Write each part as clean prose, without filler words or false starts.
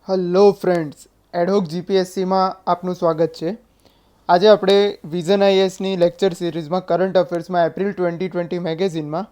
Hello friends, ad hoc જીપીએસસીમાં આપનું સ્વાગત છે. આજે આપણે વિઝન આઈએસની લેક્ચર સિરીઝમાં કરંટ અફેર્સમાં એપ્રિલ 2020 મેગેઝિનમાં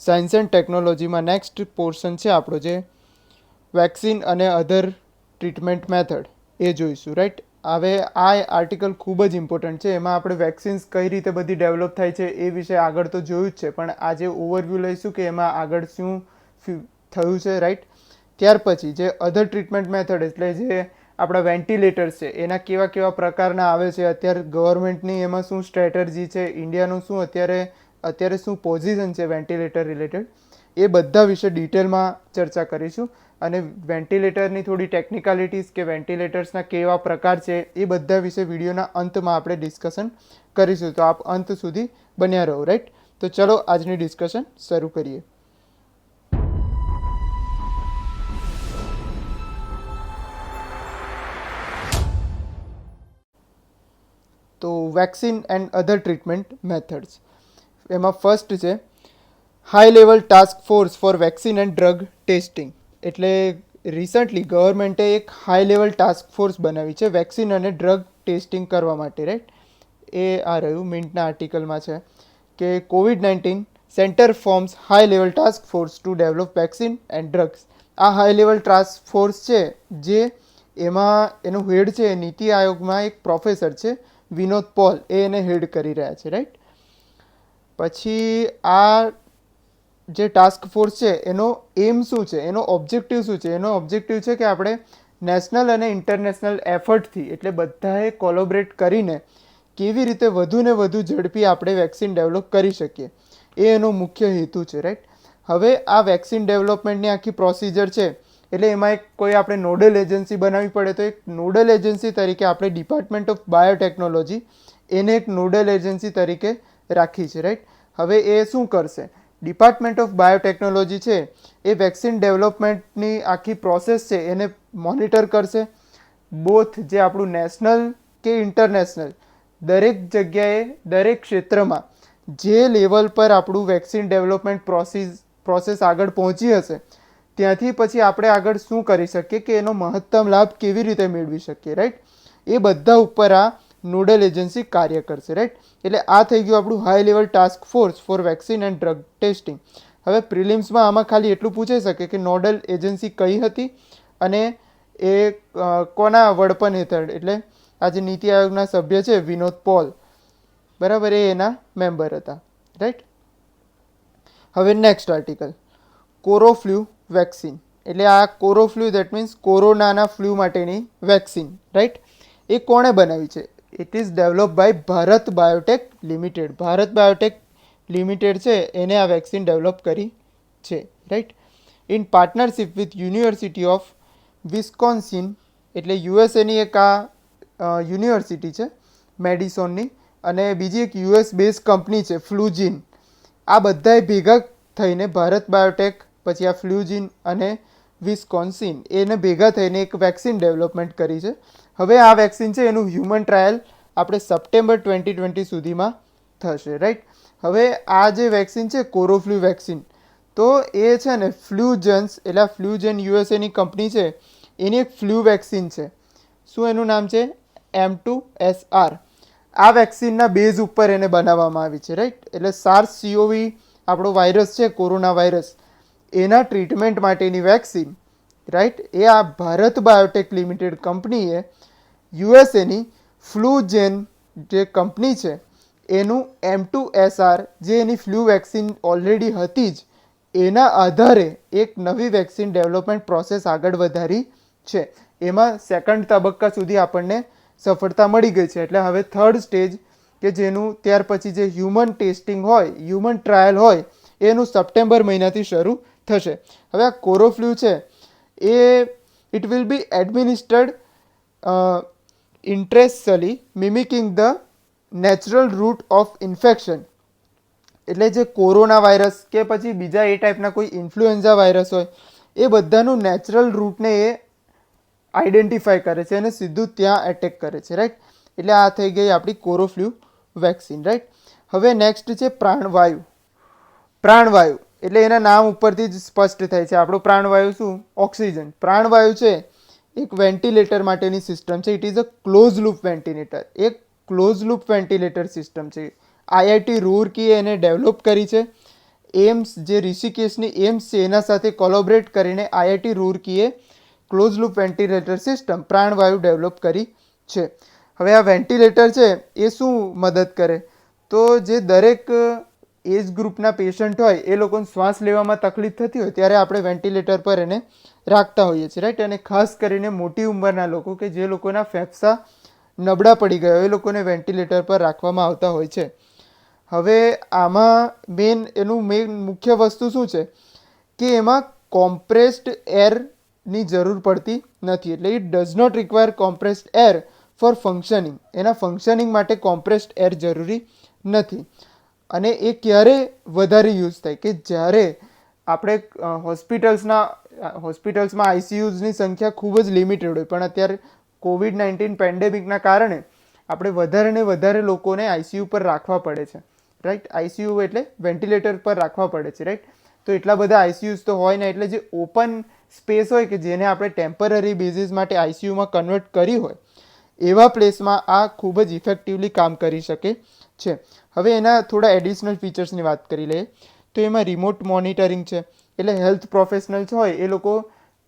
સાયન્સ એન્ડ ટેકનોલોજીમાં નેક્સ્ટ પોર્શન છે આપણો, જે વેક્સિન અને અધર ટ્રીટમેન્ટ મેથડ એ જોઈશું. રાઈટ, હવે આ આર્ટિકલ ખૂબ જ ઇમ્પોર્ટન્ટ છે. એમાં આપણે વેક્સિન્સ કઈ રીતે બધી ડેવલપ થાય છે એ વિશે આગળ તો જોયું જ છે, પણ આજે ઓવરવ્યૂ લઈશું કે એમાં આગળ શું થયું છે. રાઈટ, ત્યાર પછી જે અધર ટ્રીટમેન્ટ મેથડ એટલે જે આપણા વેન્ટિલેટર્સ છે એના કેવા કેવા પ્રકારના આવે છે, અત્યારે ગવર્મેન્ટની એમાં શું સ્ટ્રેટર્જી છે, ઇન્ડિયાનું શું અત્યારે શું પોઝિશન છે વેન્ટિલેટર રિલેટેડ, એ બધા વિશે ડિટેલમાં ચર્ચા કરીશું. અને વેન્ટિલેટરની થોડી ટેકનિકાલિટીઝ કે વેન્ટિલેટર્સના કેવા પ્રકાર છે એ બધા વિશે વિડીયોના અંતમાં આપણે ડિસ્કશન કરીશું. તો આપ અંત સુધી બન્યા રહો. રાઈટ, તો ચલો આજની ડિસ્કશન શરૂ કરીએ. તો vaccine and other treatment methods, એમાં ફર્સ્ટ છે high level task force for vaccine and drug testing. એટલે રિસન્ટલી ગવર્મેન્ટે એક હાઈ લેવલ ટાસ્ક ફોર્સ બનાવી છે વેક્સિન અને ડ્રગ ટેસ્ટિંગ કરવા માટે. રાઈટ, એ આ રહ્યું મિન્ટના આર્ટિકલમાં છે કે COVID-19 centre forms high level task force to develop vaccine and drugs. આ હાઈ લેવલ ટાસ્ક ફોર્સ છે, જે એમાં એનું હેડ છે નીતિ આયોગમાં એક પ્રોફેસર છે વિનોદ પોલ, એ એને હેડ કરી રહ્યા છે. રાઈટ, પછી આ જે ટાસ્ક ફોર્સ છે એનો એમ શું છે, એનો ઓબ્જેક્ટિવ શું છે? એનો ઓબ્જેક્ટિવ છે કે આપણે નેશનલ અને ઇન્ટરનેશનલ એફર્ટથી, એટલે બધાએ કોલોબરેટ કરીને કેવી રીતે વધુ ને વધુ ઝડપી આપણે વેક્સિન ડેવલપ કરી શકીએ, એ એનો મુખ્ય હેતુ છે. રાઈટ, હવે આ વેક્સિન ડેવલપમેન્ટની આખી પ્રોસિજર છે, એટલે એમાં એક કોઈ આપણે નોડલ એજન્સી બનાવવી પડે, તો એક નોડલ એજન્સી તરીકે આપણે ડિપાર્ટમેન્ટ ઓફ બાયોટેકનોલોજી એને એક નોડલ એજન્સી તરીકે રાખી છે. રાઈટ, હવે એ શું કરશે? ડિપાર્ટમેન્ટ ઓફ બાયોટેકનોલોજી છે એ વેક્સિન ડેવલપમેન્ટની આખી પ્રોસેસ છે એને મોનિટર કરશે. બોથ જે આપણું નેશનલ કે ઇન્ટરનેશનલ દરેક જગ્યાએ દરેક ક્ષેત્રમાં જે લેવલ પર આપણું વેક્સિન ડેવલપમેન્ટ પ્રોસેસ આગળ પહોંચી હશે, ત્યાંથી પછી આપણે આગળ શું કરી શકીએ કે એનો મહત્તમ લાભ કેવી રીતે મેળવી શકીએ. રાઈટ, એ બધા ઉપર આ નોડલ એજન્સી કાર્ય કરશે. રાઈટ, એટલે આ થઈ ગયું આપણું high level task force for vaccine and drug testing. હવે પ્રિલિમ્સમાં આમાં ખાલી એટલું પૂછાઈ શકે કે નોડલ એજન્સી કઈ હતી અને એ કોના વડપણ હેઠળ, એટલે આ જે નીતિ આયોગના સભ્ય છે વિનોદ પોલ, બરાબર, એ એના મેમ્બર હતા. રાઈટ, હવે નેક્સ્ટ આર્ટિકલ કોરોફ્લુ વેક્સિન. એટલે આ કોરોફ્લુ દેટ મીન્સ કોરોનાના ફ્લૂ માટેની વેક્સિન. રાઈટ, એ કોણે બનાવી છે? It is develop by Bharat Biotech Limited. Bharat Biotech Limited છે એને આ વેક્સિન ડેવલપ કરી છે. Right, in partnership with university of Wisconsin, એટલે યુએસએની એક આ યુનિવર્સિટી છે મેડિસોનની, અને બીજી એક યુએસ બેઝ કંપની છે ફ્લુજીન. આ બધાએ ભેગા થઈને ભારત બાયોટેક, પછી આ ફ્લુજીન અને વિસ્કોન્સિન, એને ભેગા થઈને એક વેક્સિન ડેવલપમેન્ટ કરી છે. હવે આ વેક્સિન છે એનું હ્યુમન ટ્રાયલ આપણે સપ્ટેમ્બર 2020 સુધીમાં થશે. રાઈટ, હવે આ જે વેક્સિન છે કોરોફ્લુ વેક્સિન, તો એ છે ને ફ્લુજન્સ, એટલે ફ્લુજન યુએસએની કંપની છે, એની એક ફ્લૂ વેક્સિન છે. શું એનું નામ છે? M2SR. આ વેક્સિનના બેઝ ઉપર એને બનાવવામાં આવી છે. રાઈટ, એટલે SARS-CoV આપણો વાયરસ છે, કોરોના વાયરસ, એના ટ્રીટમેન્ટ માટેની વેક્સિન. રાઈટ, એ આ ભારત બાયોટેક લિમિટેડ કંપનીએ યુએસએની ફ્લુજેન જે કંપની છે એનું M2SR, જે એની ફ્લૂ વેક્સિન ઓલરેડી હતી જ, એના આધારે એક નવી વેક્સિન ડેવલપમેન્ટ પ્રોસેસ આગળ વધારી છે. એમાં સેકન્ડ તબક્કા સુધી આપણને સફળતા મળી ગઈ છે. એટલે હવે થર્ડ સ્ટેજ કે જેનું ત્યાર પછી જે હ્યુમન ટેસ્ટિંગ હોય, હ્યુમન ટ્રાયલ હોય, એનું સપ્ટેમ્બર મહિનાથી શરૂ થશે. હવે આ કોરોફ્લુ છે એ it will be administered intranasally mimicking the natural route of infection. એટલે જે કોરોના વાયરસ કે પછી બીજા એ ટાઈપના કોઈ ઇન્ફ્લુએન્ઝા વાયરસ હોય, એ બધાનું નેચરલ રૂટને એ આઈડેન્ટિફાય કરે છે અને સીધું ત્યાં એટેક કરે છે. રાઈટ, એટલે આ થઈ ગઈ આપણી કોરોફ્લુ વેક્સિન. રાઈટ, હવે નેક્સ્ટ છે પ્રાણવાયુ. પ્રાણવાયુ એટલે એના નામ ઉપરથી જ સ્પષ્ટ થાય છે આપણો પ્રાણવાયુ શું? ઓક્સિજન. પ્રાણવાયુ છે એક વેન્ટિલેટર માટેની સિસ્ટમ છે. It is a close loop ventilator. એક ક્લોઝ લૂપ વેન્ટિલેટર સિસ્ટમ છે. આઈઆઈટી રૂરકીએ એને ડેવલપ કરી છે. એમ્સ, જે ઋષિકેશની એમ્સ છે એના સાથે કોલોબરેટ કરીને આઈઆઈટી રૂરકીએ close loop ventilator system Pranavayu develop કરી છે. હવે આ વેન્ટિલેટર છે એ શું મદદ કરે, તો જે દરેક એજ ગ્રુપના પેશન્ટ હોય એ લોકોને શ્વાસ લેવામાં તકલીફ થતી હોય ત્યારે આપણે વેન્ટિલેટર પર એને રાખતા હોઈએ છીએ, રાઈટ. અને ખાસ કરીને મોટી ઉંમરના લોકો કે જે લોકોના ફેફસા નબળા પડી ગયા હોય એ લોકોને વેન્ટિલેટર પર રાખવામાં આવતા હોય છે. હવે આમાં એનું મેઇન મુખ્ય વસ્તુ શું છે કે એમાં કોમ્પ્રેસ્ડ એરની જરૂર પડતી નથી. એટલે it does not require compressed air for functioning. એના ફંક્શનિંગ માટે કોમ્પ્રેસ્ડ એર જરૂરી નથી. અને એ ક્યારે વધારે યુઝ થાય કે જ્યારે આપણે હોસ્પિટલ્સમાં આઈસીયુઝની સંખ્યા ખૂબ જ લિમિટેડ હોય. પણ અત્યારે COVID-19 પેન્ડેમિકના કારણે આપણે વધારે ને વધારે લોકોને આઈસીયુ પર રાખવા પડે છે, રાઈટ. આઈસીયુ એટલે વેન્ટિલેટર પર રાખવા પડે છે, રાઈટ. તો એટલા બધા આઈસીયુઝ તો હોય ને, એટલે જે ઓપન સ્પેસ હોય કે જેને આપણે ટેમ્પરરી બેઝિસ માટે આઈસીયુમાં કન્વર્ટ કરી હોય એવા પ્લેસમાં આ ખૂબ જ ઇફેક્ટિવલી કામ કરી શકે છે. હવે એના થોડા એડિશનલ ફીચર્સની વાત કરી લઈએ તો એમાં રિમોટ મોનિટરિંગ છે. એટલે હેલ્થ પ્રોફેશનલ્સ હોય એ લોકો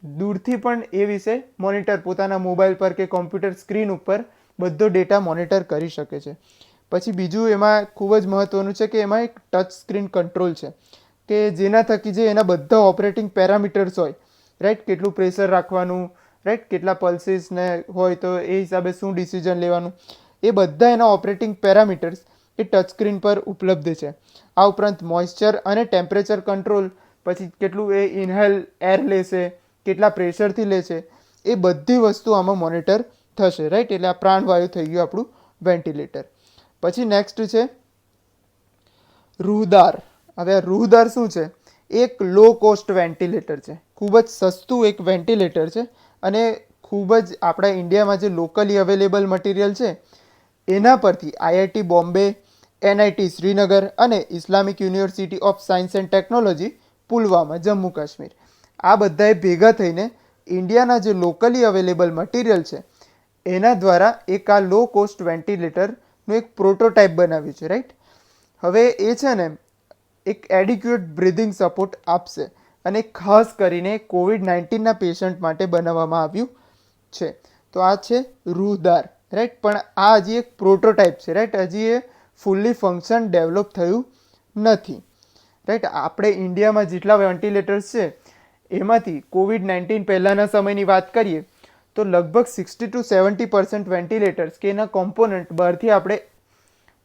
દૂરથી પણ એ વિશે મોનિટર પોતાના મોબાઈલ પર કે કોમ્પ્યુટર સ્ક્રીન ઉપર બધો ડેટા મોનિટર કરી શકે છે. પછી બીજું એમાં ખૂબ જ મહત્ત્વનું છે કે એમાં એક ટચ સ્ક્રીન કંટ્રોલ છે કે જેના થકી જે એના બધા ઓપરેટિંગ પેરામીટર્સ હોય, રાઈટ, કેટલું પ્રેશર રાખવાનું, રાઈટ, કેટલા પલ્સીસ ને હોય તો એ હિસાબે શું ડિસિઝન લેવાનું, એ બધા એના ઓપરેટિંગ પેરામીટર્સ એ ટચ સ્ક્રીન પર ઉપલબ્ધ છે. આ ઉપરાંત મોઇશ્ચર અને ટેમ્પરેચર કંટ્રોલ, પછી કેટલું એ ઇનહેલ એર લેશે, કેટલા પ્રેશરથી લેશે, એ બધી વસ્તુ આમાં મોનિટર થશે, રાઈટ. એટલે આ પ્રાણવાયુ થઈ ગયું આપણું વેન્ટિલેટર. પછી નેક્સ્ટ છે રૂહદાર. હવે આ રૂહદાર શું છે? એક લો કોસ્ટ વેન્ટિલેટર છે. ખૂબ જ સસ્તું એક વેન્ટિલેટર છે અને ખૂબ જ આપણા ઇન્ડિયામાં જે લોકલી અવેલેબલ મટીરિયલ છે એના પરથી આઈઆઈટી બોમ્બે, એનઆઈટી શ્રીનગર અને Islamic university of science and technology Pulwama, Jammu Kashmir, આ બધાએ ભેગા થઈને ઇન્ડિયાના જે લોકલી અવેલેબલ મટીરિયલ છે એના દ્વારા એક આ લો કોસ્ટ વેન્ટિલેટરનું એક પ્રોટોટાઇપ બનાવ્યું છે, રાઈટ. હવે એ છે ને એક એડિક્યુએટ બ્રિધિંગ સપોર્ટ આપશે અને ખાસ કરીને COVID-19ના પેશન્ટ માટે બનાવવામાં આવ્યું છે. તો આ છે રૂહદાર, રાઈટ. પણ આ હજી એક પ્રોટોટાઇપ છે, રાઈટ. હજી એ ફૂલ્લી ફંક્શન ડેવલપ થયું નથી, રાઈટ. આપણે ઇન્ડિયામાં જેટલા વેન્ટિલેટર્સ છે એમાંથી COVID-19 પહેલાંના સમયની વાત કરીએ તો લગભગ 60 to 70% વેન્ટિલેટર્સ કે એના કોમ્પોનન્ટ બહારથી આપણે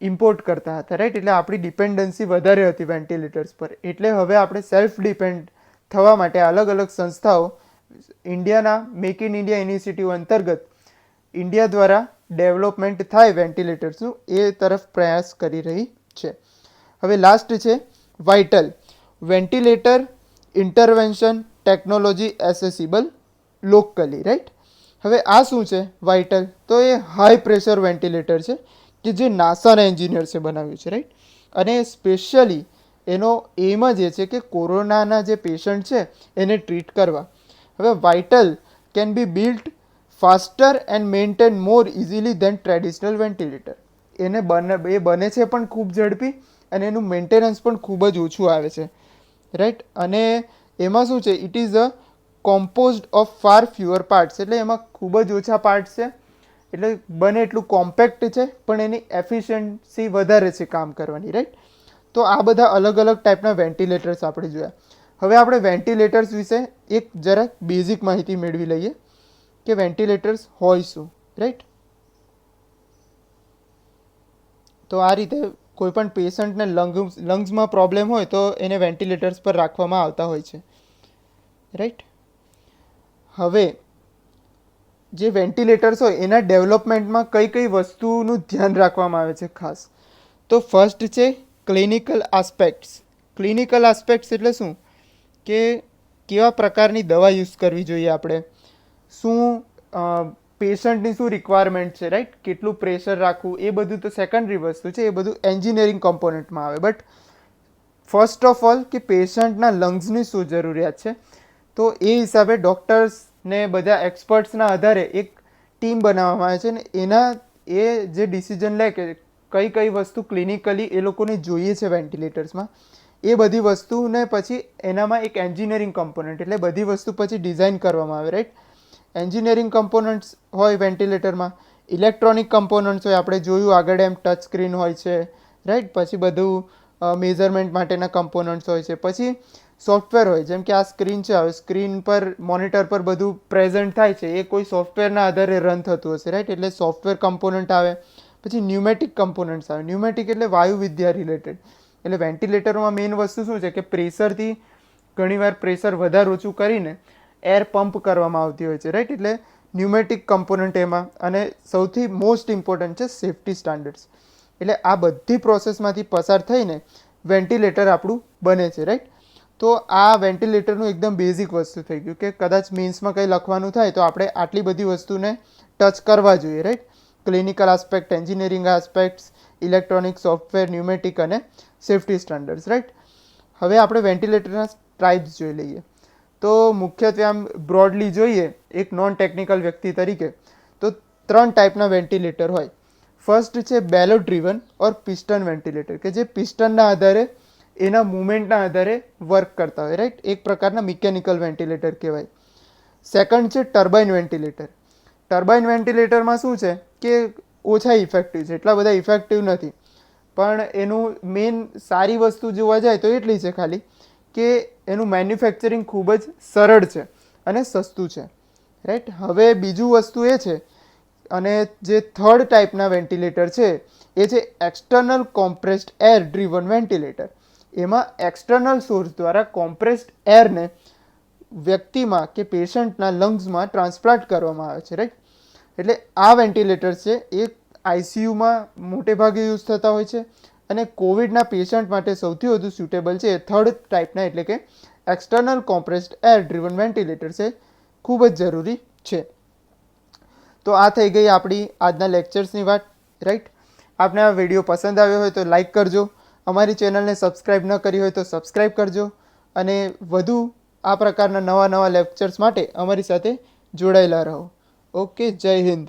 ઇમ્પોર્ટ કરતા હતા, રાઈટ. એટલે આપણી ડિપેન્ડન્સી વધારે હતી વેન્ટિલેટર્સ પર. એટલે હવે આપણે સેલ્ફ ડિપેન્ડ થવા માટે અલગ અલગ સંસ્થાઓ ઇન્ડિયાના મેક ઇન ઇન્ડિયા ઇનિશિયેટિવ અંતર્ગત ઇન્ડિયા દ્વારા ડેવલપમેન્ટ થાય વેન્ટિલેટર્સનું એ તરફ પ્રયાસ કરી રહી છે. હવે લાસ્ટ છે VITAL ventilator intervention technology accessible locally, right. હવે આ શું છે વાઇટલ? તો એ હાઈ પ્રેશર વેન્ટિલેટર છે કે જે નાસાના એન્જિનિયર્સે બનાવ્યું છે, રાઈટ. અને સ્પેશિયલી એનો એમ જ એ છે કે કોરોનાના જે પેશન્ટ છે એને ટ્રીટ કરવા. હવે VITAL can be built faster and maintain more easily than traditional ventilator. એ બને છે પણ ખૂબ ઝડપી અને એનું મેન્ટેનન્સ પણ ખૂબ જ ઓછું આવે છે, રાઈટ. અને એમાં શું છે, it is a composed of far fewer parts. એટલે એમાં ખૂબ જ ઓછા પાર્ટ્સ છે, એટલે બને એટલું કોમ્પેક્ટ છે પણ એની એફિશિયન્સી વધારે છે કામ કરવાની, રાઈટ. તો આ બધા અલગ અલગ ટાઈપના વેન્ટિલેટર્સ આપણે જોયા. હવે આપણે વેન્ટિલેટર્સ વિશે એક જરાક બેઝિક માહિતી મેળવી લઈએ કે વેન્ટિલેટર્સ હોય શું, રાઈટ. તો આ રીતે કોઈ પણ પેશન્ટને લંગ્સમાં પ્રોબ્લેમ હોય તો એને વેન્ટિલેટર્સ પર રાખવામાં આવતા હોય છે, રાઈટ. હવે જે વેન્ટિલેટર્સ હોય એના ડેવલપમેન્ટમાં કઈ કઈ વસ્તુનું ધ્યાન રાખવામાં આવે છે ખાસ, તો ફર્સ્ટ છે ક્લિનિકલ આસ્પેક્ટ્સ. ક્લિનિકલ આસ્પેક્ટ્સ એટલે શું કે કેવા પ્રકારની દવા યુઝ કરવી જોઈએ આપણે, શું પેશન્ટની શું રિક્વાયરમેન્ટ છે, રાઈટ, કેટલું પ્રેશર રાખવું, એ બધું તો સેકન્ડરી વસ્તુ છે, એ બધું એન્જિનિયરિંગ કમ્પોનન્ટમાં આવે. બટ ફર્સ્ટ ઓફ ઓલ કે પેશન્ટના લંગ્સની શું જરૂરિયાત છે તો એ હિસાબે ડૉક્ટર્સ ને બધા એક્સપર્ટ્સના આધારે એક ટીમ બનાવવામાં આવે છે ને એના એ જે ડિસિઝન લે કે કઈ કઈ વસ્તુ ક્લિનિકલી એ લોકોને જોઈએ છે વેન્ટિલેટર્સમાં, એ બધી વસ્તુને પછી એનામાં એક એન્જિનિયરિંગ કમ્પોનન્ટ, એટલે બધી વસ્તુ પછી ડિઝાઇન કરવામાં આવે, રાઈટ. એન્જિનિયરિંગ કમ્પોનન્ટ્સ હોય વેન્ટિલેટરમાં, ઇલેક્ટ્રોનિક કમ્પોનન્ટ્સ હોય, આપણે જોયું આગળ એમ ટચ સ્ક્રીન હોય છે, રાઈટ. પછી બધું મેઝરમેન્ટ માટેના કમ્પોનન્ટ્સ હોય છે. પછી સોફ્ટવેર હોય, જેમ કે આ સ્ક્રીન છે, હવે સ્ક્રીન પર મોનિટર પર બધું પ્રેઝન્ટ થાય છે એ કોઈ સોફ્ટવેરના આધારે રન થતું હશે, રાઈટ. એટલે સોફ્ટવેર કમ્પોનન્ટ આવે. પછી ન્યુમેટિક કમ્પોનન્ટ્સ આવે. ન્યુમેટિક એટલે વાયુવિદ્યા રિલેટેડ. એટલે વેન્ટિલેટરમાં મેઇન વસ્તુ શું છે કે પ્રેશરથી ઘણીવાર પ્રેશર વધારે ઓછું કરીને એર પંપ કરવામાં આવતી હોય છે, રાઈટ. એટલે ન્યુમેટિક કમ્પોનન્ટ એમાં, અને સૌથી મોસ્ટ ઇમ્પોર્ટન્ટ છે સેફ્ટી સ્ટાન્ડર્ડ્સ. એટલે આ બધી પ્રોસેસમાંથી પસાર થઈને વેન્ટિલેટર આપણું બને છે, રાઈટ. તો આ વેન્ટિલેટરનું એકદમ બેઝિક વસ્તુ થઈ ગયું કે કદાચ મેન્સમાં કંઈ લખવાનું થાય તો આપણે આટલી બધી વસ્તુને ટચ કરવા જોઈએ, right. Clinical aspect, engineering aspects, electronic, software, pneumatic અને સેફ્ટી સ્ટાન્ડર્ડ્સ, રાઈટ. હવે આપણે વેન્ટિલેટરના ટાઇપ્સ જોઈ લઈએ. તો મુખ્યત્વે આમ બ્રોડલી જોઈએ એક નોન ટેકનિકલ વ્યક્તિ તરીકે, તો 3 ટાઈપના વેન્ટિલેટર હોય. ફર્સ્ટ છે બેલો ડ્રીવન ઓર પિસ્ટન વેન્ટિલેટર, કે જે પિસ્ટનના આધારે એના મુવમેન્ટના આધારે વર્ક કરતા હોય, રાઈટ. એક પ્રકારના મિકેનિકલ વેન્ટિલેટર કહેવાય. સેકન્ડ છે ટર્બાઇન વેન્ટિલેટર. ટર્બાઇન વેન્ટિલેટરમાં શું છે કે ઓછા ઇફેક્ટિવ છે, એટલા બધા ઇફેક્ટિવ નથી, પણ એનું મેઇન સારી વસ્તુ જોવા જાય તો એટલી છે ખાલી કે એનું મેન્યુફેક્ચરિંગ ખૂબ જ સરળ છે અને સસ્તું છે, રાઈટ. હવે બીજું વસ્તુ એ છે, અને જે થર્ડ ટાઈપના વેન્ટિલેટર છે એ છે external compressed air driven ventilator. એમાં એક્સટર્નલ સોર્સ દ્વારા કોમ્પ્રેસ્ડ એરને વ્યક્તિમાં કે પેશન્ટના લંગ્સમાં ટ્રાન્સપ્લાન્ટ કરવામાં આવે છે, રાઈટ. એટલે આ વેન્ટિલેટર્સ છે એ આઈસીયુમાં મોટે ભાગે યુઝ થતા હોય છે, અને કોવિડના પેશન્ટ માટે સૌથી વધુ સ્યુટેબલ છે એ થર્ડ ટાઈપના, એટલે કે external compressed air driven ventilator છે, ખૂબ જ જરૂરી છે. તો આ થઈ ગઈ આપણી આજના લેક્ચર્સની વાત, રાઈટ. આપને આ વિડીયો પસંદ આવ્યો હોય તો લાઈક કરજો, અમારી ચેનલને સબસ્ક્રાઈબ ન કરી હોય તો સબસ્ક્રાઈબ કરજો, અને વધુ આ પ્રકારના નવા લેક્ચર્સ માટે અમારી સાથે જોડાયેલા રહો. ઓકે, જય હિન્દ.